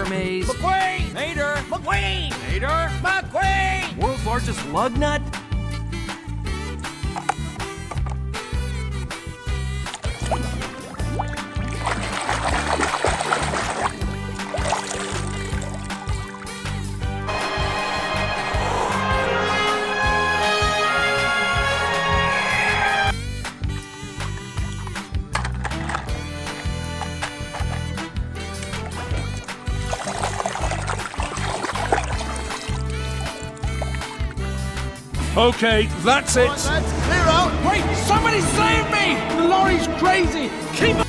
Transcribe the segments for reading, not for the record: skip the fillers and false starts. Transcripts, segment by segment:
Mater maze. McQueen! Mater! McQueen! Mater! McQueen! World's largest lug nut? Okay, that's it. Let's clear out! Wait! Somebody save me! The lorry's crazy! Keep up!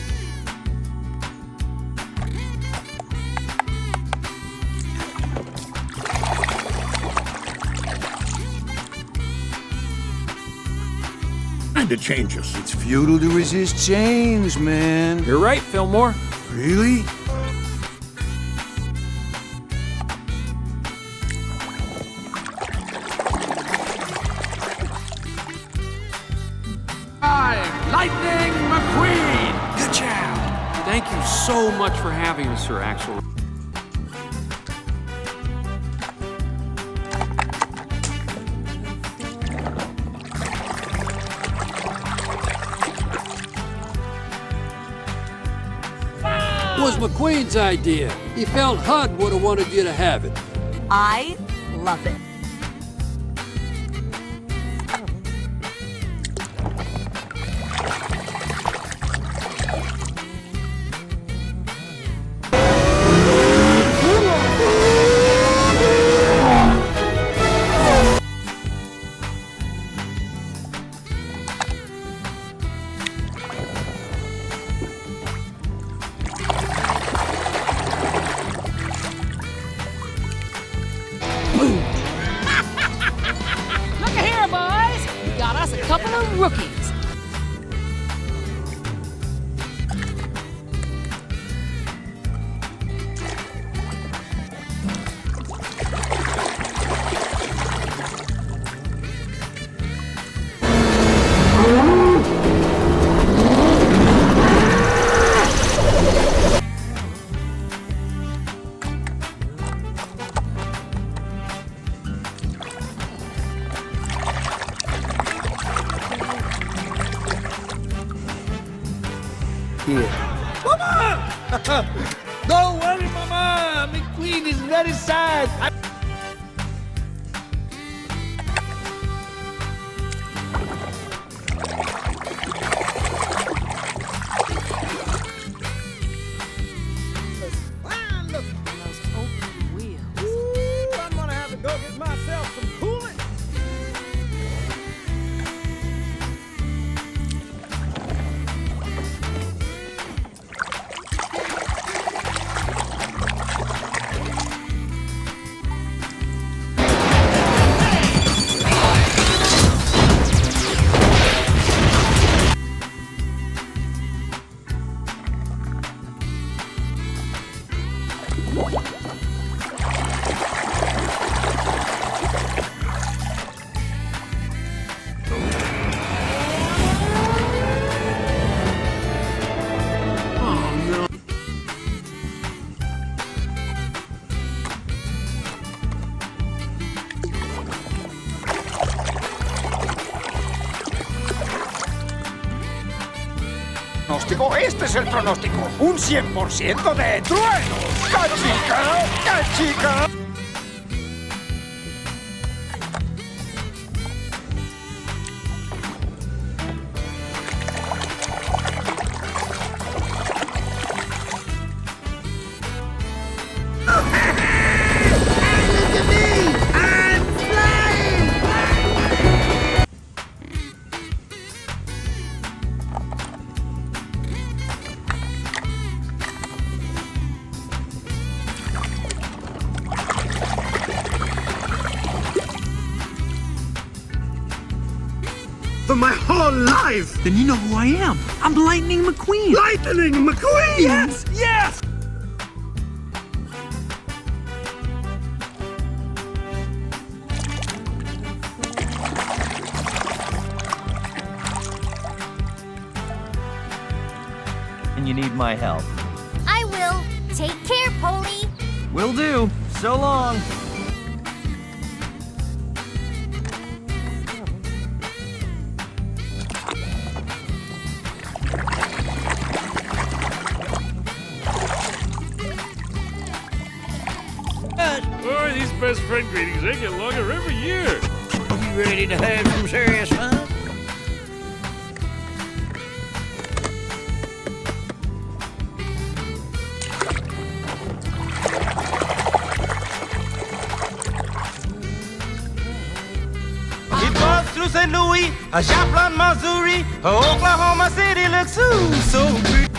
Kinda changes. It's futile to resist change, man. You're right, Fillmore. Really? I'm Lightning McQueen! Good job! Thank you so much for having us, Sir Axel. It was McQueen's idea. He felt HUD would have wanted you to have it. I love it. Look here, boys! We got us a couple of rookies. Don't worry, Mama! McQueen is very sad. Look at those open wheels. Ooh, I'm gonna have to go get myself some coolant. Pronóstico, este es el pronóstico. Un 100% de truenos. ¡Cachica! ¡Cachica! Look at me! I'm flying! For my whole life! Then you know who I am. I'm Lightning McQueen. Lightning McQueen! Yes! Yes! And you need my help. I will. Take care, Polly. Will do. So long. Boy, these best friend greetings, they get longer every year. You ready to have some serious fun? It was through St. Louis, Joplin, Missouri, Oklahoma City looks so pretty.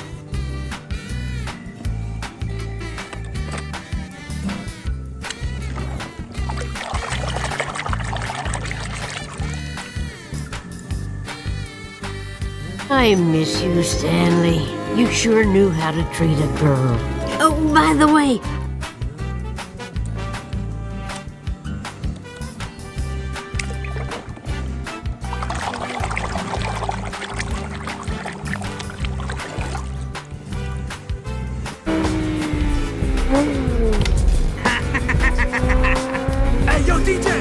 I miss you, Stanley. You sure knew how to treat a girl. Oh, by the way, Hey, yo, DJ!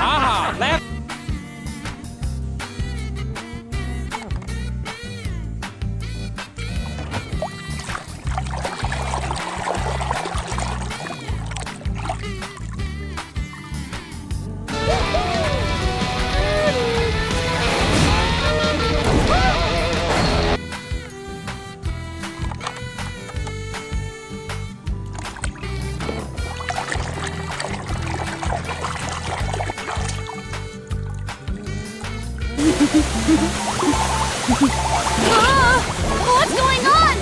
Aha, left. What's going on?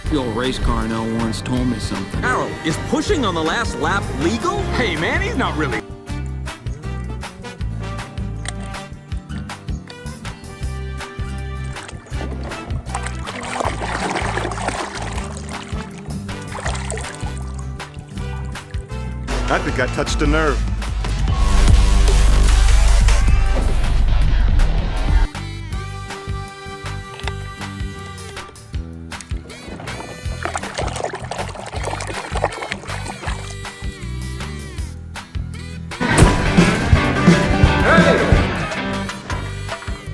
The old race car I know once told me something. Harold, is pushing on the last lap legal? Hey, man, he's not really. I think I touched a nerve.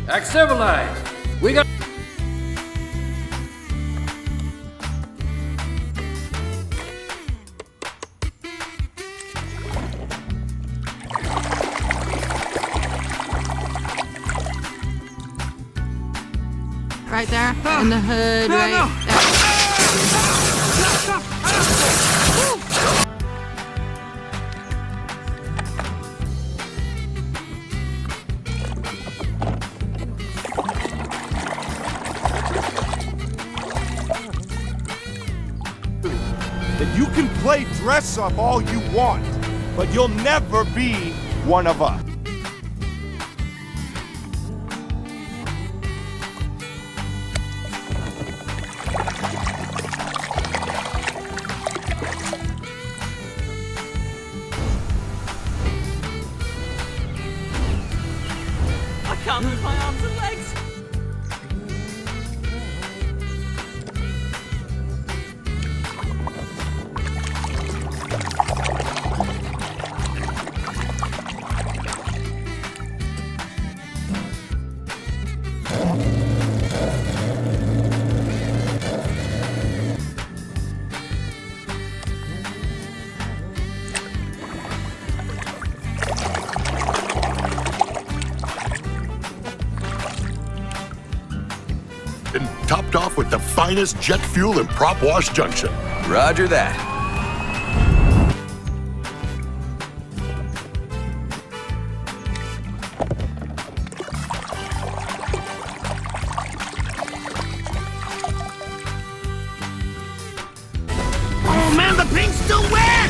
Act civilized. We got. Right there, in the hood, right there. That you can play dress up all you want, but you'll never be one of us. I can't move my arms and legs. And topped off with the finest jet fuel and prop wash junction. Roger that. Something's too wet!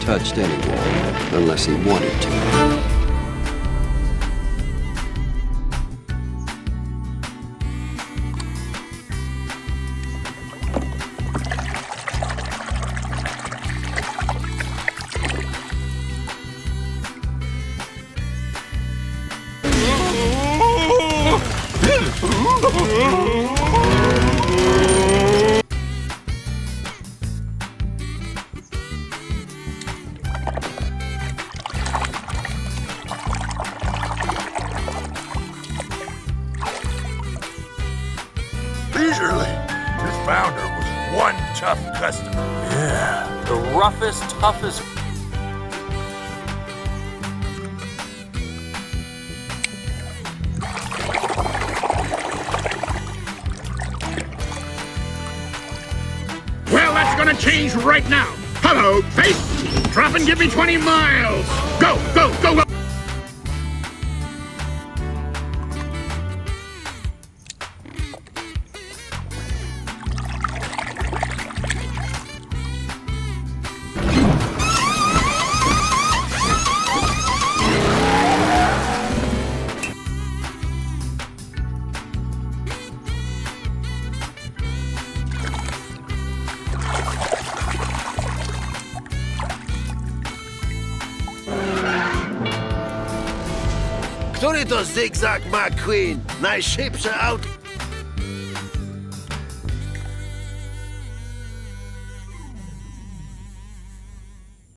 Touched any wall, unless he wanted to. Leisurely. This founder was one tough customer. Yeah. The roughest, toughest. Well, that's gonna change right now. Hello, face. Drop and give me 20 miles. Go, go, go, go. Ktorý to zigzag, McQueen? Najšipšie autko